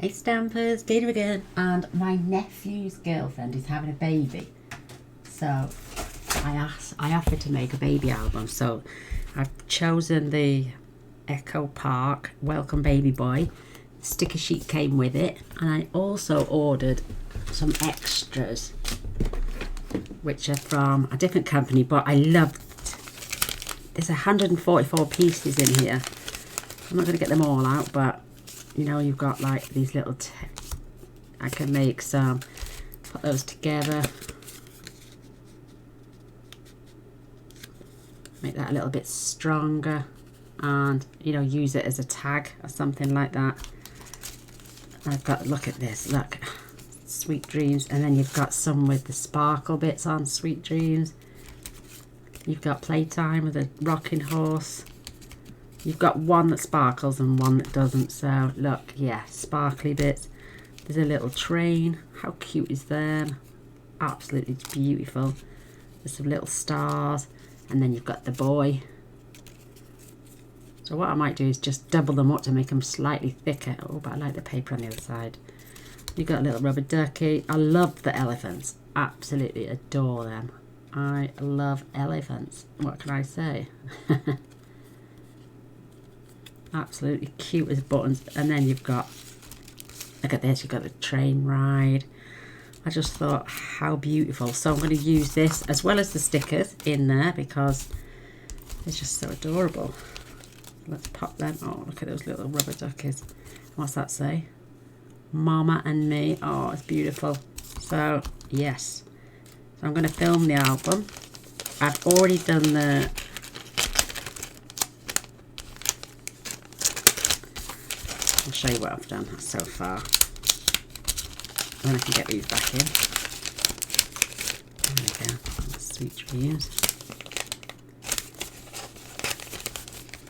Hey Stampers, Gaynor again, and my nephew's girlfriend is having a baby, so I offered to make a baby album. So I've chosen the Echo Park Welcome Baby Boy. Sticker sheet came with it, and I also ordered some extras which are from a different company, but I loved. There's 144 pieces in here. I'm not going to get them all out, but you know, you've got like these little I can make some, put those together, make that a little bit stronger, and you know, use it as a tag or something like that. I've got, look at this, look, Sweet Dreams, and then you've got some with the sparkle bits on Sweet Dreams. You've got Playtime with a rocking horse. You've got one that sparkles and one that doesn't, so look, yeah, sparkly bits. There's a little train. How cute is them? Absolutely beautiful. There's some little stars, and then you've got the boy. So what I might do is just double them up to make them slightly thicker. Oh, but I like the paper on the other side. You've got a little rubber ducky. I love the elephants. Absolutely adore them. I love elephants. What can I say? Absolutely cute as buttons. And then you've got, look at this, you've got the train ride. I just thought how beautiful. So I'm going to use this as well as the stickers in there because it's just so adorable. Let's pop them. Oh, look at those little rubber duckies. What's that say? Mama and me. Oh, it's beautiful. So yes, so I'm going to film the album. I've already done the I'll show you what I've done so far. Then I can get these back in. There we go. Sweet Dreams.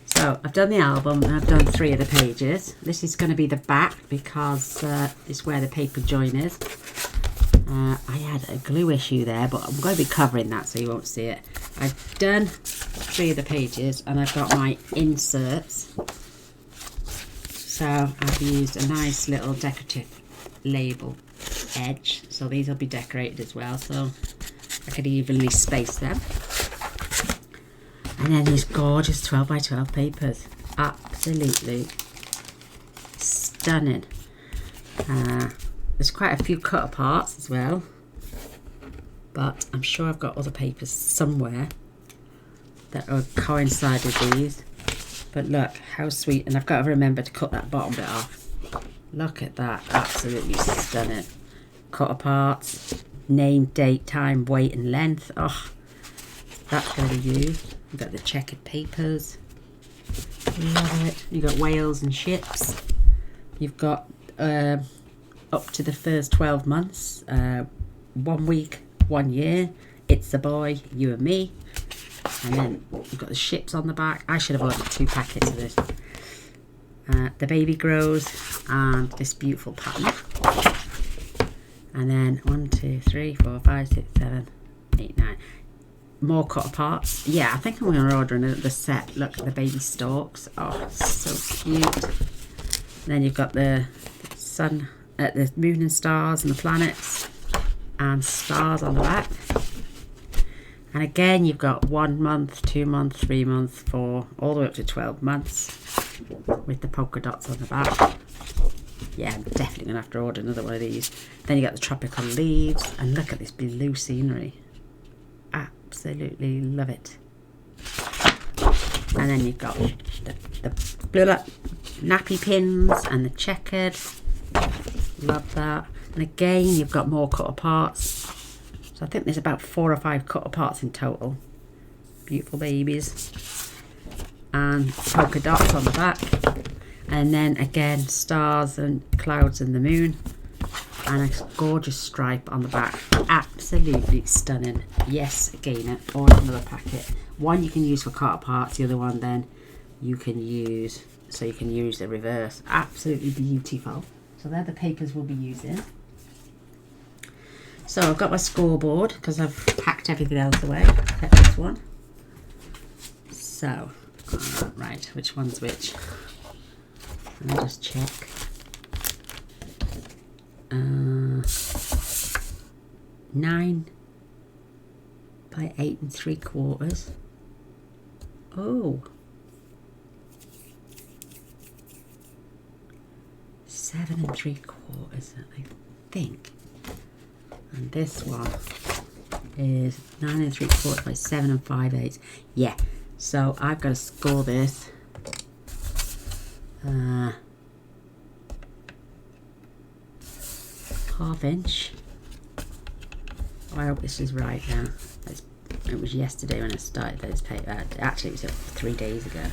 So I've done the album and I've done 3 of the pages. This is going to be the back because this is where the paper join is. I had a glue issue there, but I'm going to be covering that so you won't see it. I've done 3 of the pages and I've got my inserts. So I've used a nice little decorative label edge. So these will be decorated as well, so I could evenly space them. And then these gorgeous 12 by 12 papers. Absolutely stunning. There's quite a few cut aparts as well. But I'm sure I've got other papers somewhere that will coincide with these. But look how sweet, and I've got to remember to cut that bottom bit off. Look at that, absolutely stunning. Cut aparts, name, date, time, weight and length. Oh, that's going to be used. You've got the checkered papers. Love it. You've got whales and ships. You've got up to the first 12 months, 1 week, 1 year. It's a boy, you and me. And then you've got the ships on the back. I should have ordered 2 packets of this. The baby grows, and this beautiful pattern. And then 1, 2, 3, 4, 5, 6, 7, 8, 9. More cut aparts. Yeah, I think I'm going to order the set. Look at the baby stalks. Oh, so cute. And then you've got the sun, the moon and stars and the planets, and stars on the back. And again, you've got 1 month, 2 months, 3 months, 4, all the way up to 12 months with the polka dots on the back. Yeah, I'm definitely going to have to order another one of these. Then you got the tropical leaves, and look at this blue scenery. Absolutely love it. And then you've got the nappy pins and the checkered. Love that. And again, you've got more cut aparts. I think there's about 4 or 5 cut aparts in total. Beautiful babies. And polka dots on the back. And then again, stars and clouds and the moon. And a gorgeous stripe on the back. Absolutely stunning. Yes, again, order another packet. One you can use for cut aparts, the other one then you can use, so you can use the reverse. Absolutely beautiful. So they're the papers we'll be using. So I've got my scoreboard because I've packed everything else away except this one. So, right, which one's which? Let me just check. 9 by 8 3/4. Oh, 7 3/4, I think. And this one is 9 3/4 by 7 5/8. Yeah, so I've got to score this. Half inch. Oh, I hope this is right now. It was yesterday when I started those paper. Actually, it was 3 days ago.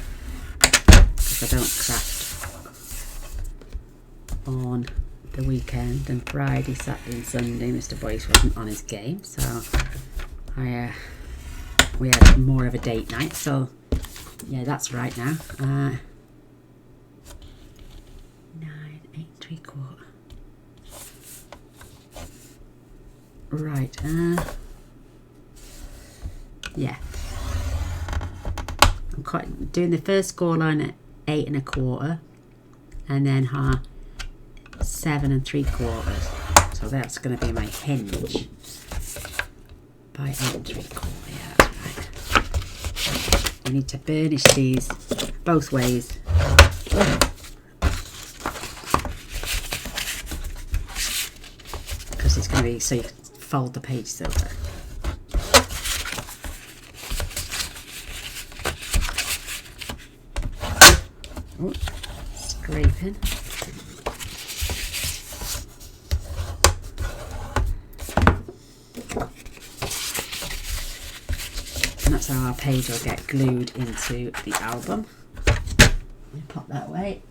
Because I don't craft on the weekend, and Friday, Saturday and Sunday Mr. Boyce wasn't on his game, so we had more of a date night. So yeah, that's right now. 9 8 3/4. Right, yeah. I'm doing the first score line at 8 1/4, and then 7 3/4. So that's going to be my hinge by 8 3/4. Yeah, that's right. I need to burnish these both ways. Because it's going to be so you can fold the pages over. Ooh, scraping. And that's how our page will get glued into the album. Let me pop that away.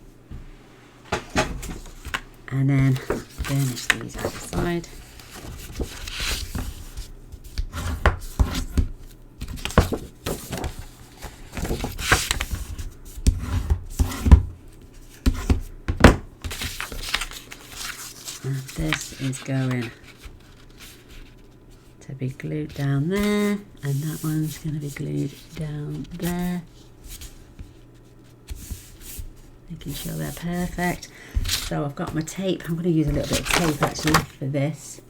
And then burnish these out the side. And this is going to be glued down there, and that one's going to be glued down there. Making sure they're perfect. So I've got my tape. I'm going to use a little bit of tape actually for this.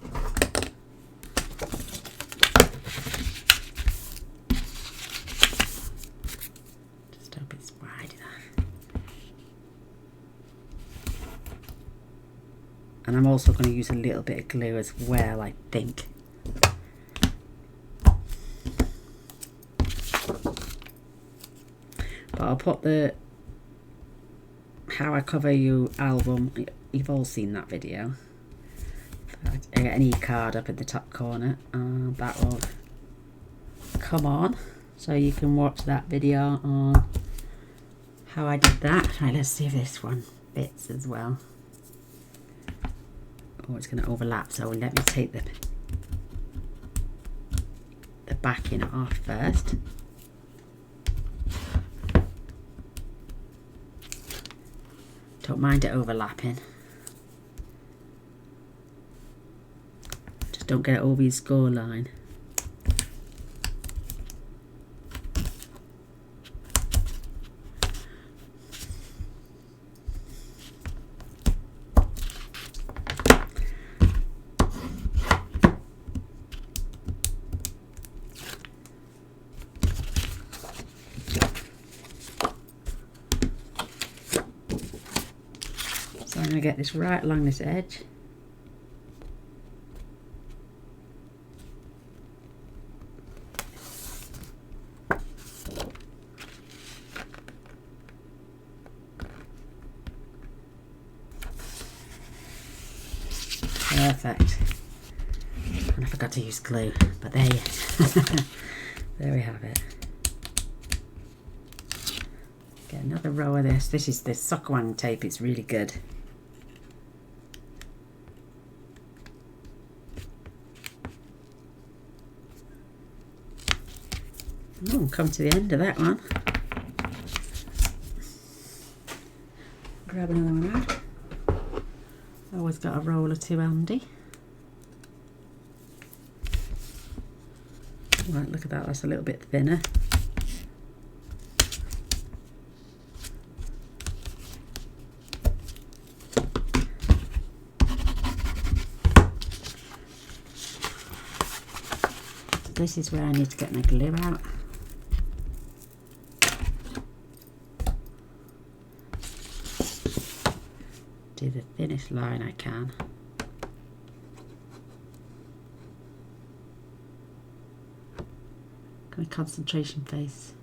Just hope it's wide enough. And I'm also going to use a little bit of glue as well, I think. But I'll put the How I Cover You album, you've all seen that video. I get an e-card up in the top corner, and that will come on, so you can watch that video on how I did that. Right, let's see if this one fits as well. Oh, it's going to overlap, so let me take the backing off first. Don't mind it overlapping. Just don't get it over your score line. So I'm going to get this right along this edge. Perfect. And I forgot to use glue, but there we have it. Get another row of this. This is the Sockwang tape, it's really good. Oh, come to the end of that one. Grab another one out. Always got a roll or two handy. Right, look at that, that's a little bit thinner. this is where I need to get my glue out. Do the thinnest line I can. Got a concentration face.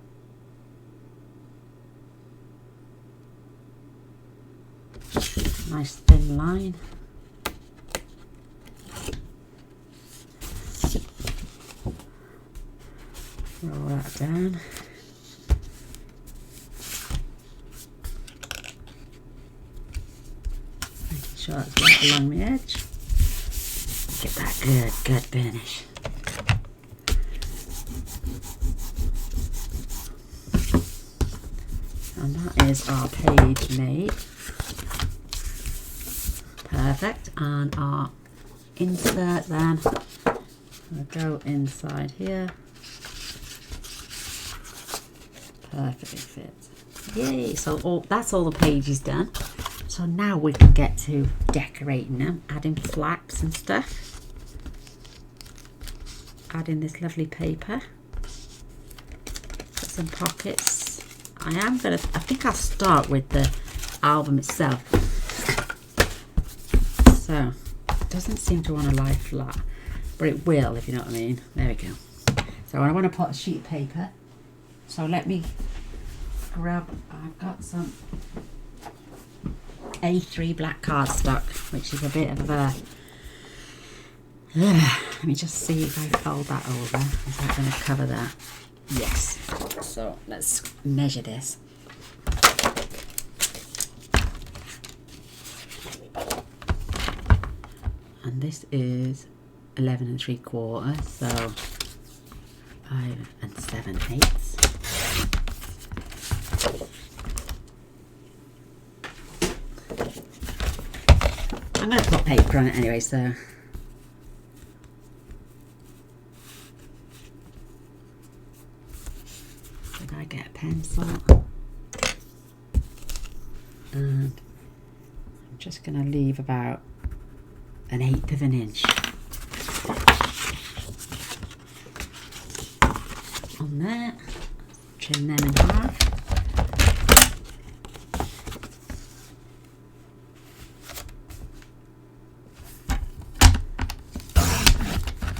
Nice thin line. Roll that down. Making sure it's right along the edge. Get that good finish. And that is our page made. Perfect. And our insert then will go inside here. Perfectly fits. Yay! So that's all the pages done. So now we can get to decorating them, adding flaps and stuff. Adding this lovely paper. Put some pockets. I think I'll start with the album itself. So it doesn't seem to want to lie flat, but it will, if you know what I mean. There we go. So I want to put a sheet of paper. So let me grab, I've got some A3 black cardstock, which is a bit of a, let me just see if I fold that over. Is that going to cover that? Yes. So let's measure this. And this is 11 3/4, so 5 7/8. I'm going to put paper on it anyway, so did I get a pencil? And I'm just going to leave about 1/8 of an inch on there. Trim them in half.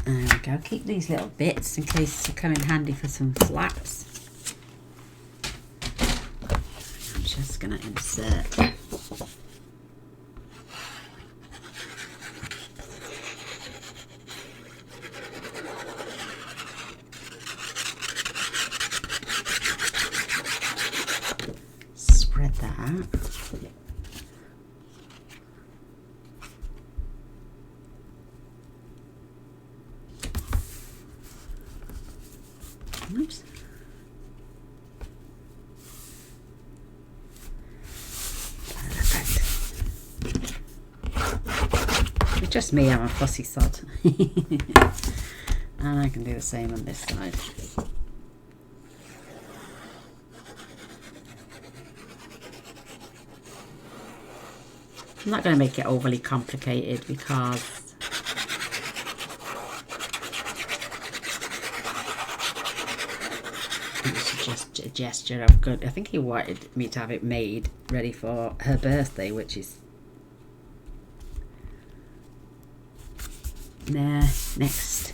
There we go. Keep these little bits in case they come in handy for some flaps. I'm just going to insert. Spread that out. Oops. Perfect. It's just me, I'm a fussy sod. And I can do the same on this side. I'm not going to make it overly complicated because it's just a gesture of good. I think he wanted me to have it made ready for her birthday, which is next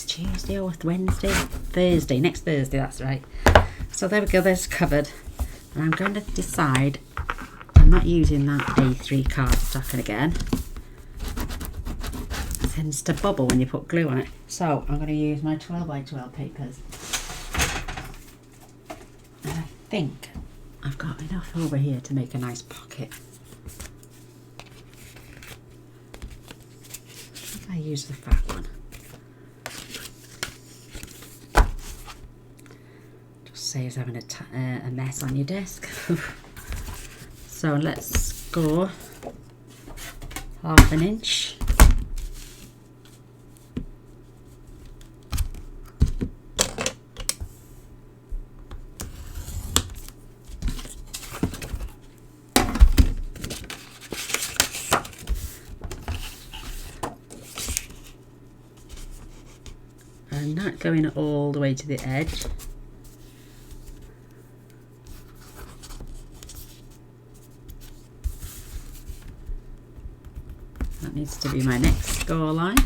Tuesday or Wednesday? Thursday, next Thursday, that's right. So there we go, there's covered. And I'm going to decide, I'm not using that A3 cardstock again. It tends to bubble when you put glue on it. So I'm going to use my 12 by 12 papers. And I think I've got enough over here to make a nice pocket. I use the fat one. Just saves having a mess on your desk. So let's go 1/2 inch. I'm not going all the way to the edge. That needs to be my next score line.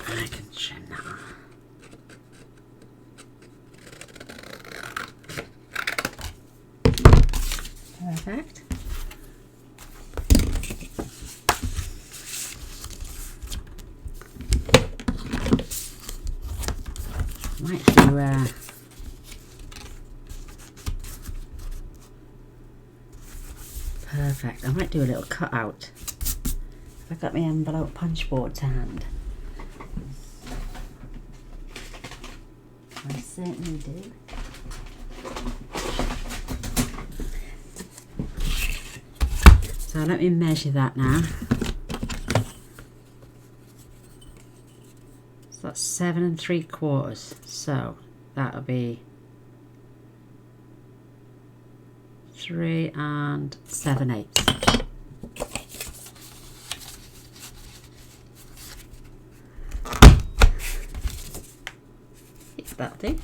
I can trim that off. Perfect. Might do perfect. I might do a little cutout. Have I got my envelope punch board to hand? I certainly do. So let me measure that now. So that's 7 3/4. So that'll be 3 7/8. That'll do.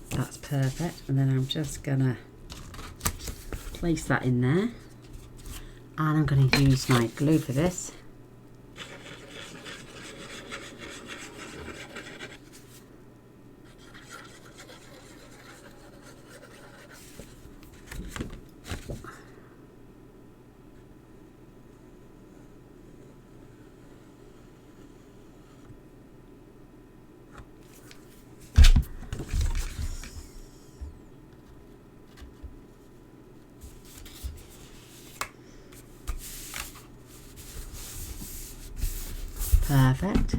That's perfect. And then I'm just gonna place that in there. And I'm going to use my glue for this. Perfect.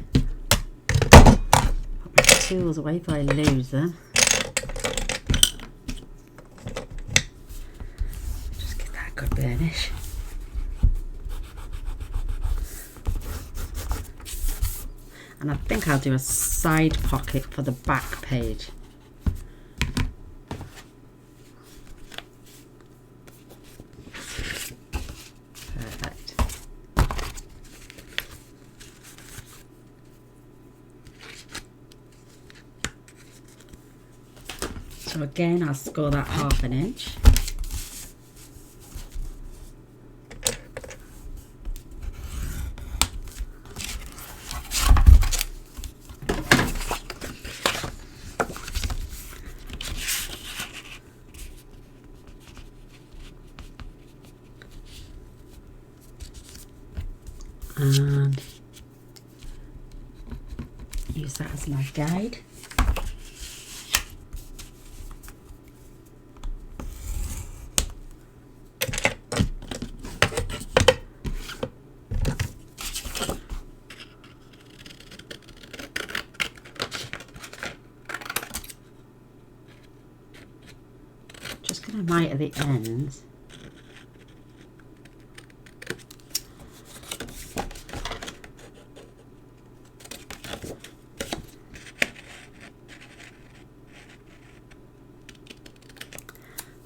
Put my tools away if I lose them. Just give that a good burnish. And I think I'll do a side pocket for the back page. So again, I'll score that 1/2 inch. And use that as my guide. Just going to mite at the ends.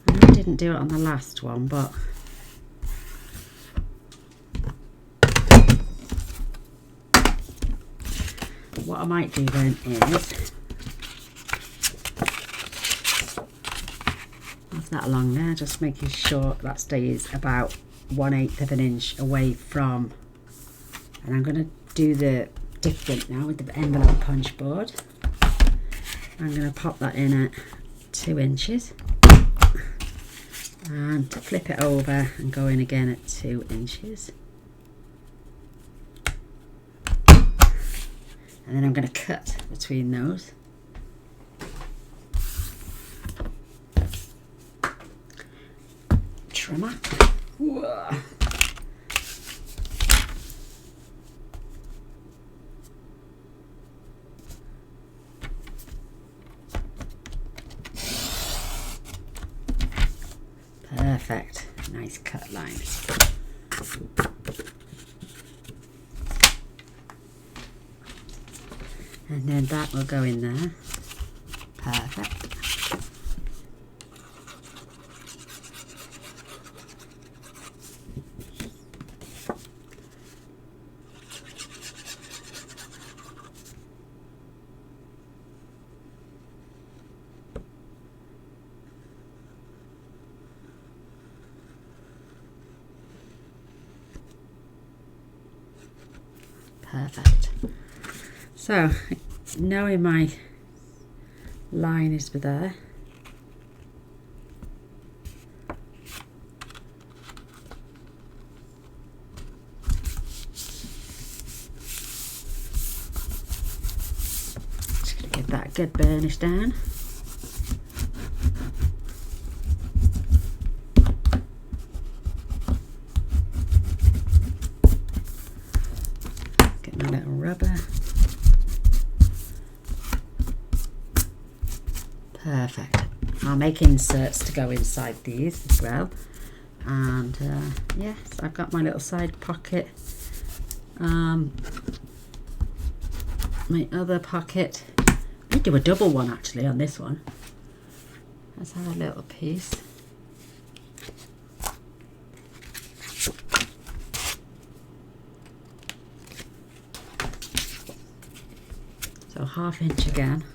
I didn't do it on the last one, but what I might do then is that along there, just making sure that stays about 1/8 of an inch away from, and I'm going to do the different now with the envelope punch board. I'm going to pop that in at 2 inches and flip it over and go in again at 2 inches, and then I'm going to cut between those. Trimmer. Whoa. Perfect. Nice cut line. And then that will go in there. Perfect. perfect. So, knowing my line is there, just going to give that a good burnish down. Get my little rubber. Perfect. I'll make inserts to go inside these as well. And yes, I've got my little side pocket. My other pocket. I do a double one actually on this one. Let's have a little piece. So 1/2 inch again.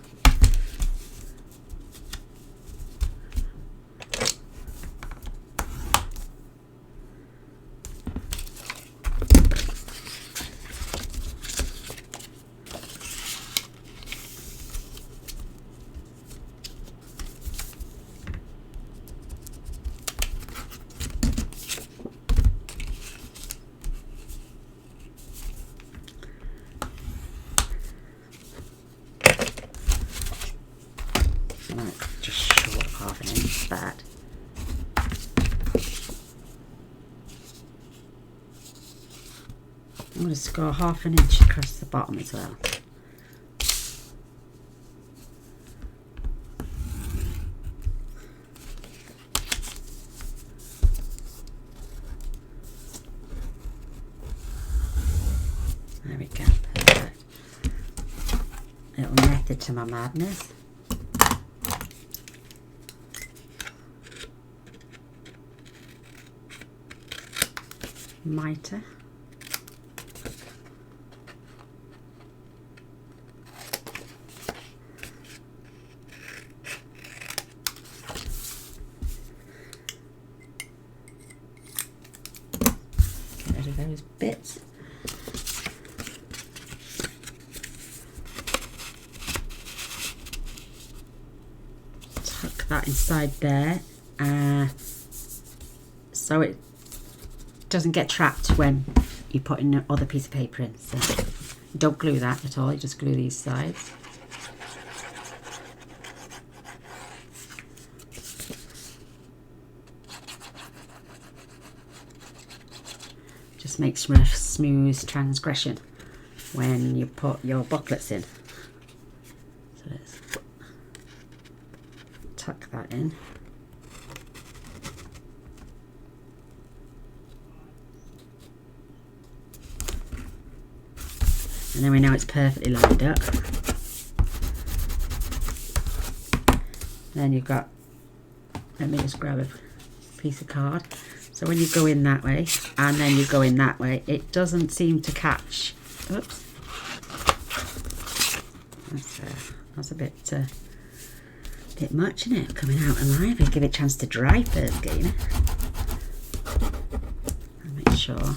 Just short 1/2 inch, but I'm going to score 1/2 inch across the bottom as well. There we go, perfect. Little method to my madness. Mitre. Get rid of those bits. Tuck that inside there, so it doesn't get trapped when you put in another piece of paper in. So don't glue that at all, you just glue these sides. Just makes for a smooth transgression when you put your booklets in. So let's tuck that in. And then we know it's perfectly lined up. Then you've got, let me just grab a piece of card. So when you go in that way, and then you go in that way, it doesn't seem to catch. Oops. That's a bit much, isn't it? Coming out alive. You give it a chance to dry first, Gaynor. I'll make sure.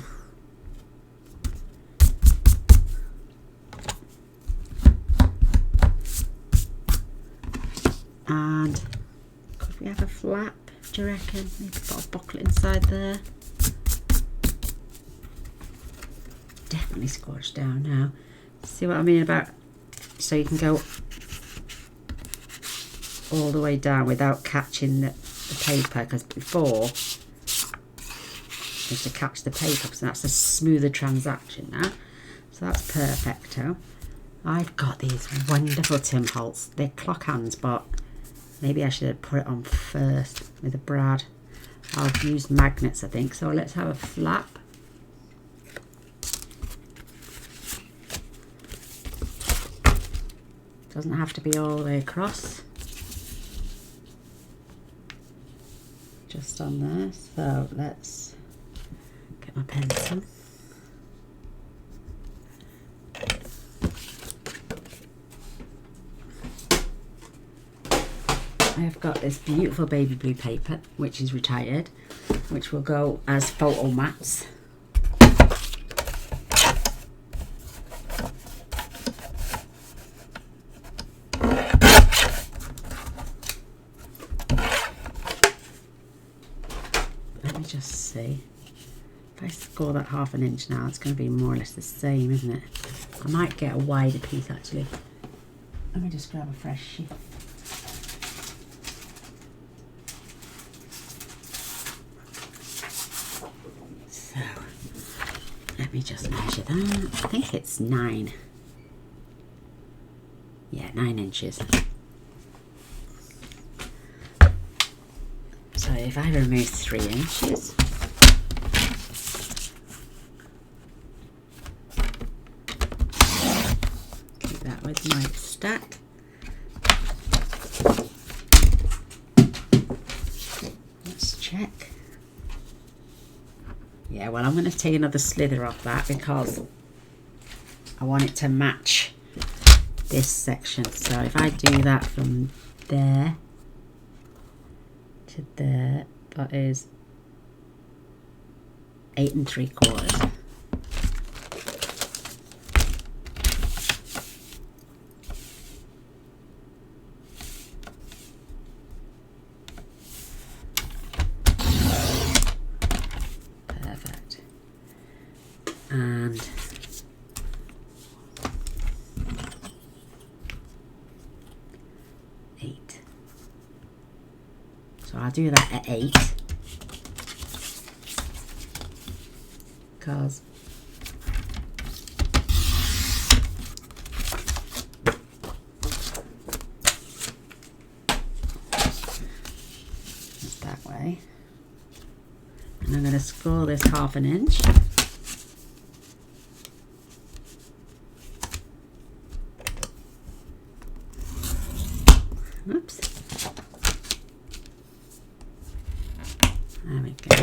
And could we have a flap, do you reckon? Maybe put a booklet inside there. Definitely squashed down now. See what I mean about, so you can go all the way down without catching the paper, because before you have to catch the paper, so that's a smoother transaction now. So that's perfecto. I've got these wonderful Tim Holtz. They're clock hands, but maybe I should have put it on first with a brad. I'll use magnets, I think. So let's have a flap. Doesn't have to be all the way across. Just on there. So let's get my pencil. I've got this beautiful baby blue paper, which is retired, which will go as photo mats. see. If I score that 1/2 inch now, it's going to be more or less the same, isn't it? I might get a wider piece actually. Let me just grab a fresh sheet. So, let me just measure that. I think it's 9. Yeah, 9 inches. So if I remove 3 inches, keep that with my stack. Let's check. Yeah, well, I'm going to take another slither off that because I want it to match this section. So if I do that from there to there, that is 8 3/4. Perfect. And so I'll do that at 8 because it's that way. And I'm going to score this 1/2 inch. Oops. There we go.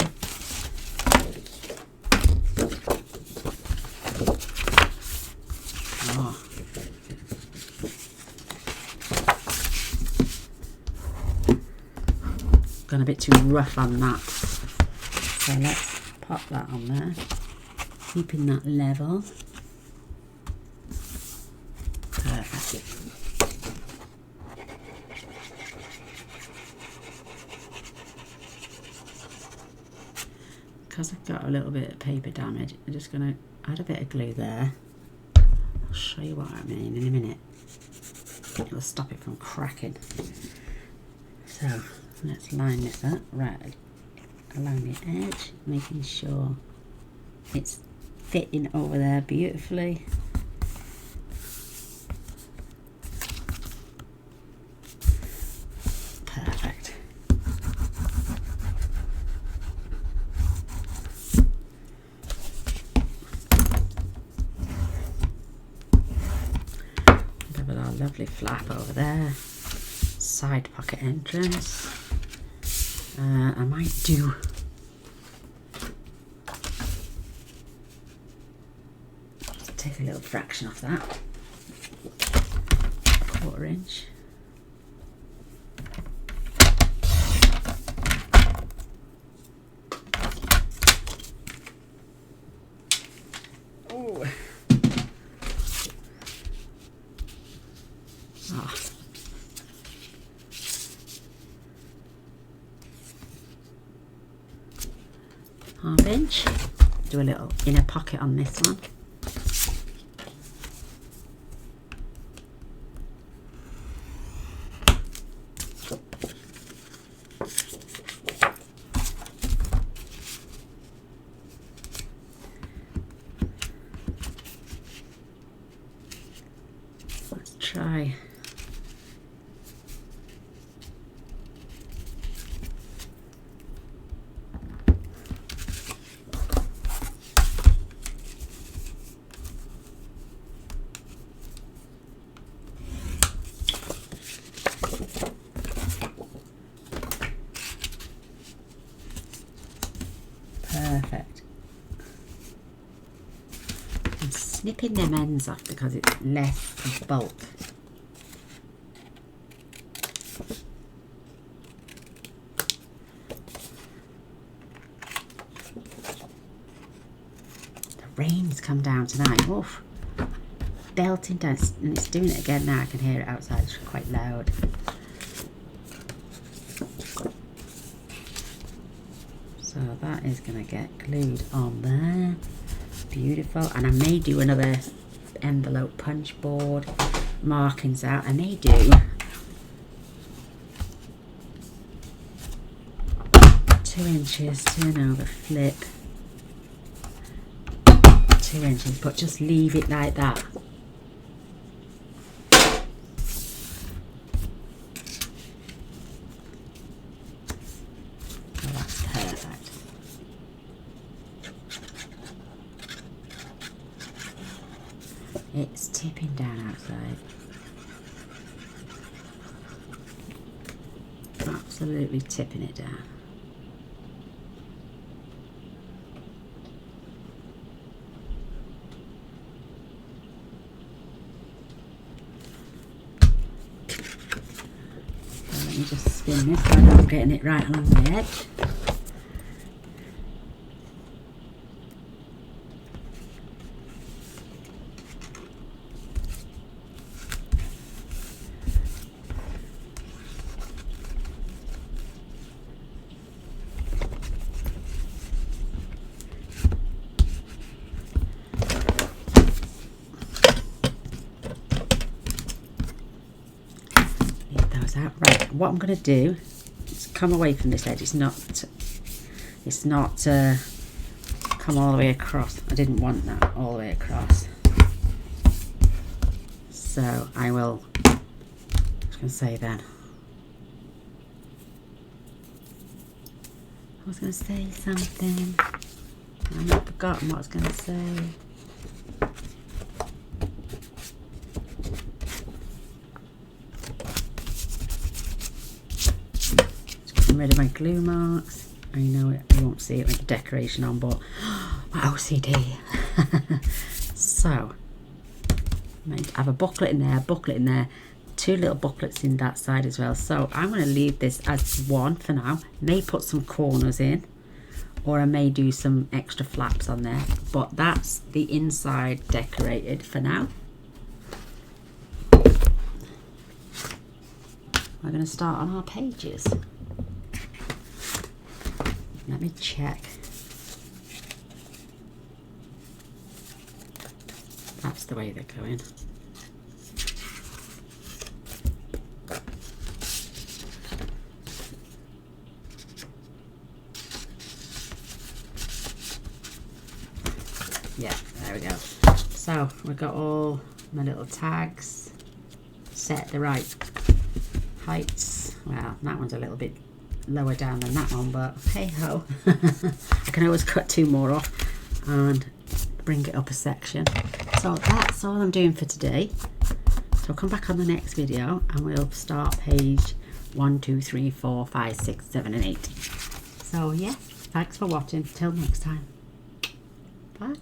Oh. Gone a bit too rough on that. So let's pop that on there, keeping that level. Perfect. Because I've got a little bit of paper damage, I'm just going to add a bit of glue there. I'll show you what I mean in a minute. It will stop it from cracking. So let's line this up right along the edge, making sure it's fitting over there beautifully. Perfect. Give it our lovely flap over there. Side pocket entrance. I might do take a little fraction off that, 1/4 inch. Oh. Oh. 1/2 inch. Do a little inner pocket on this one. Let's try. Perfect. I'm snipping them ends off because it's less bulk. The rain's come down tonight. Oof. Belting down, and it's doing it again now. I can hear it outside. It's quite loud. So that is going to get glued on there. Beautiful. And I may do another envelope punch board markings out. I may do 2 inches turnover flip, 2 inches, but just leave it like that. Oh, that's perfect. It's tipping down outside. Absolutely tipping it down. Let me just spin this so I know I'm getting it right along the edge. Out. Right, what I'm going to do is come away from this edge. It's not come all the way across. I didn't want that all the way across, so I will, I was going to say then, I was going to say something, I've not forgotten what I was going to say. Rid of my glue marks. I know it, you won't see it with the decoration on, but my OCD. So I have a booklet in there, 2 little booklets in that side as well. So I'm going to leave this as one for now. May put some corners in, or I may do some extra flaps on there, but that's the inside decorated for now. We're going to start on our pages. Let me check. That's the way they're going. Yeah, there we go. So we've got all my little tags set the right heights. Well, that one's a little bit lower down than that one, but hey ho. I can always cut 2 more off and bring it up a section. So that's all I'm doing for today. So I'll come back on the next video and we'll start page 1, 2, 3, 4, 5, 6, 7 and 8. So yeah, thanks for watching. Till next time. Bye.